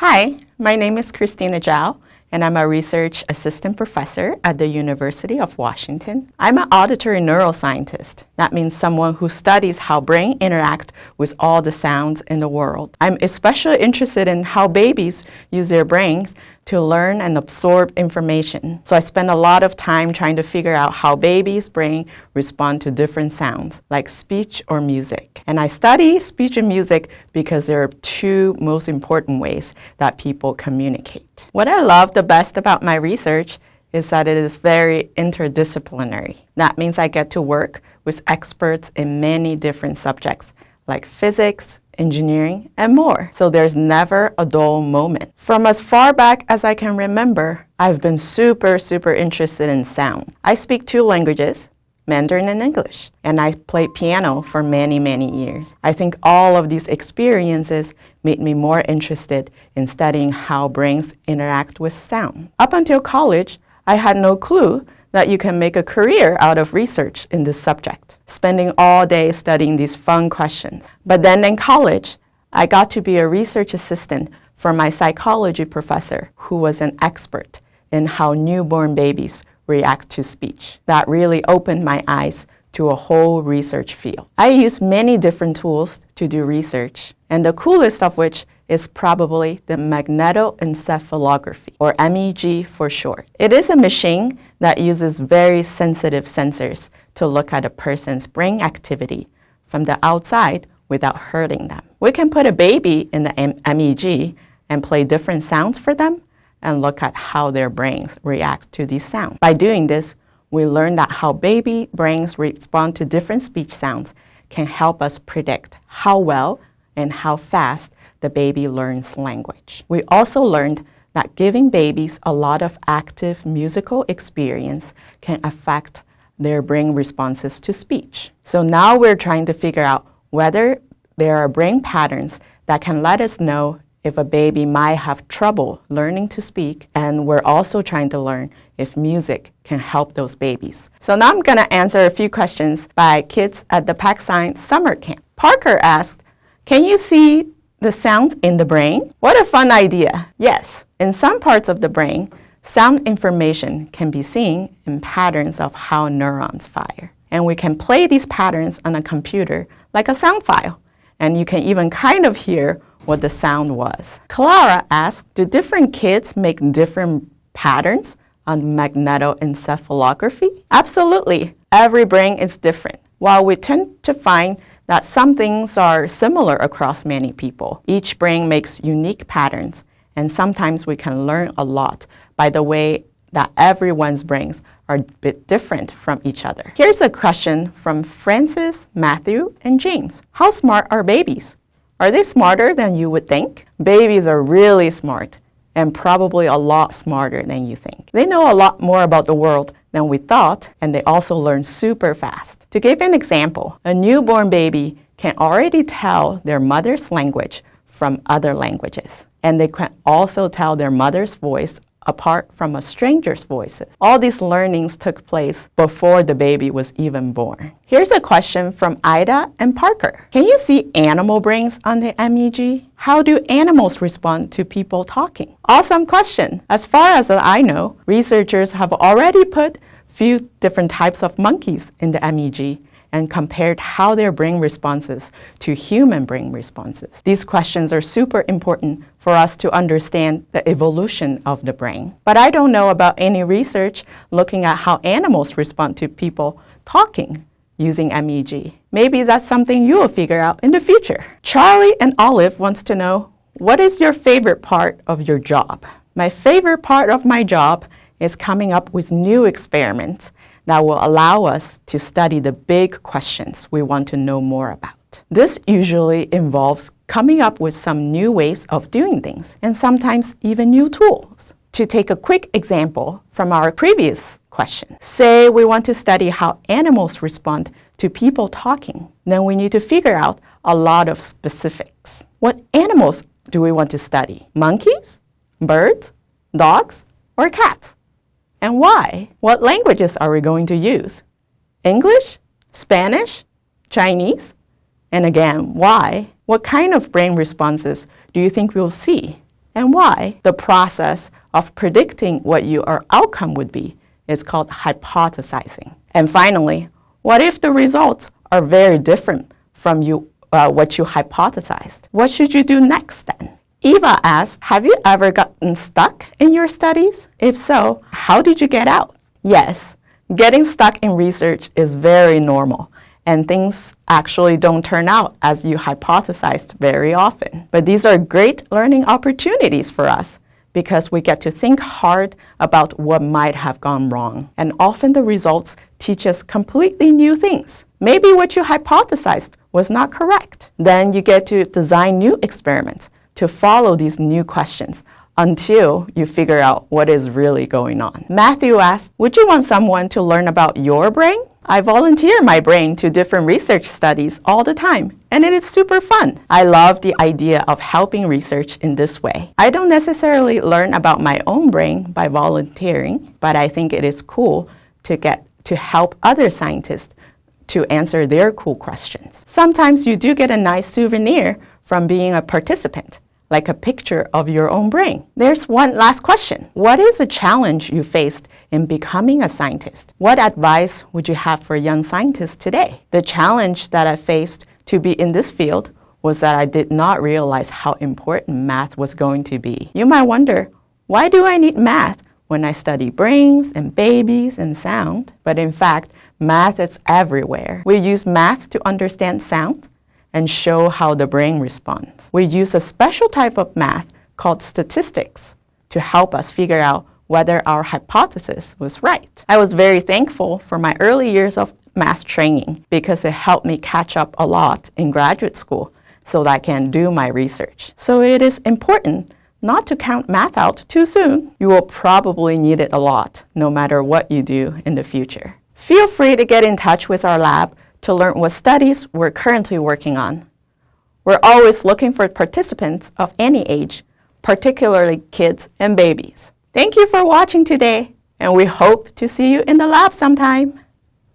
Hi, my name is Christina Zhao, and I'm a research assistant professor at the University of Washington. I'm an auditory neuroscientist. That means someone who studies how brain interact with all the sounds in the world. I'm especially interested in how babies use their brains to learn and absorb information. So I spend a lot of time trying to figure out how babies' brain respond to different sounds, like speech or music. And I study speech and music because there are two most important ways that people communicate. What I love the best about my research is that it is very interdisciplinary. That means I get to work with experts in many different subjects, like physics, engineering, and more. So there's never a dull moment. From as far back as I can remember, I've been super interested in sound. I speak two languages, Mandarin and English, and I played piano for many years. I think all of these experiences made me more interested in studying how brains interact with sound. Up until college, I had no clue that you can make a career out of research in this subject, spending all day studying these fun questions. But then in college, I got to be a research assistant for my psychology professor, who was an expert in how newborn babies react to speech. That really opened my eyes to a whole research field. I use many different tools to do research, and the coolest of which is probably the magnetoencephalography, or MEG for short. It is a machine that uses very sensitive sensors to look at a person's brain activity from the outside without hurting them. We can put a baby in the MEG and play different sounds for them and look at how their brains react to these sounds. By doing this, we learn that how baby brains respond to different speech sounds can help us predict how well and how fast the baby learns language. We also learned that giving babies a lot of active musical experience can affect their brain responses to speech. So now we're trying to figure out whether there are brain patterns that can let us know if a baby might have trouble learning to speak, and we're also trying to learn if music can help those babies. So now I'm going to answer a few questions by kids at the Pack Science summer camp. Parker asked, "Can you see the sounds in the brain?" What a fun idea. Yes, in some parts of the brain, sound information can be seen in patterns of how neurons fire. And we can play these patterns on a computer like a sound file. And you can even kind of hear what the sound was. Clara asked, do different kids make different patterns on magnetoencephalography? Absolutely. Every brain is different. While we tend to find that some things are similar across many people, each brain makes unique patterns, and sometimes we can learn a lot by the way that everyone's brains are a bit different from each other. Here's a question from Francis, Matthew, and James. How smart are babies? Are they smarter than you would think? Babies are really smart, and probably a lot smarter than you think. They know a lot more about the world than we thought, and they also learn super fast. To give an example, a newborn baby can already tell their mother's language from other languages, and they can also tell their mother's voice apart from a stranger's voices. All these learnings took place before the baby was even born. Here's a question from Ida and Parker. Can you see animal brains on the MEG? How do animals respond to people talking? Awesome question. As far as I know, researchers have already put few different types of monkeys in the MEG and compared how their brain responses to human brain responses. These questions are super important for us to understand the evolution of the brain. But I don't know about any research looking at how animals respond to people talking using MEG. Maybe that's something you will figure out in the future. Charlie and Olive wants to know, what is your favorite part of your job? My favorite part of my job is coming up with new experiments that will allow us to study the big questions we want to know more about. This usually involves coming up with some new ways of doing things, and sometimes even new tools. To take a quick example from our previous question, say we want to study how animals respond to people talking, then we need to figure out a lot of specifics. What animals do we want to study? Monkeys? Birds? Dogs? Or cats? And why? What languages are we going to use? English? Spanish? Chinese? And again, why? What kind of brain responses do you think we'll see? and why. The process of predicting what your outcome would be is called hypothesizing. And finally, what if the results are very different from what you hypothesized? What should you do next then? Eva asked, have you ever gotten stuck in your studies? If so, how did you get out? Yes, getting stuck in research is very normal, and things actually don't turn out as you hypothesized very often. But these are great learning opportunities for us because we get to think hard about what might have gone wrong. And often the results teach us completely new things. Maybe what you hypothesized was not correct. Then you get to design new experiments to follow these new questions until you figure out what is really going on. Matthew asked, would you want someone to learn about your brain? I volunteer my brain to different research studies all the time, and it is super fun. I love the idea of helping research in this way. I don't necessarily learn about my own brain by volunteering, but I think it is cool to get to help other scientists to answer their cool questions. Sometimes you do get a nice souvenir from being a participant, like a picture of your own brain. There's one last question. What is a challenge you faced in becoming a scientist? What advice would you have for young scientists today? The challenge that I faced to be in this field was that I did not realize how important math was going to be. You might wonder, why do I need math when I study brains and babies and sound? But in fact, math is everywhere. We use math to understand sound and show how the brain responds. We use a special type of math called statistics to help us figure out whether our hypothesis was right. I was very thankful for my early years of math training because it helped me catch up a lot in graduate school so that I can do my research. So it is important not to count math out too soon. You will probably need it a lot, no matter what you do in the future. Feel free to get in touch with our lab to learn what studies we're currently working on. We're always looking for participants of any age, particularly kids and babies. Thank you for watching today, and we hope to see you in the lab sometime.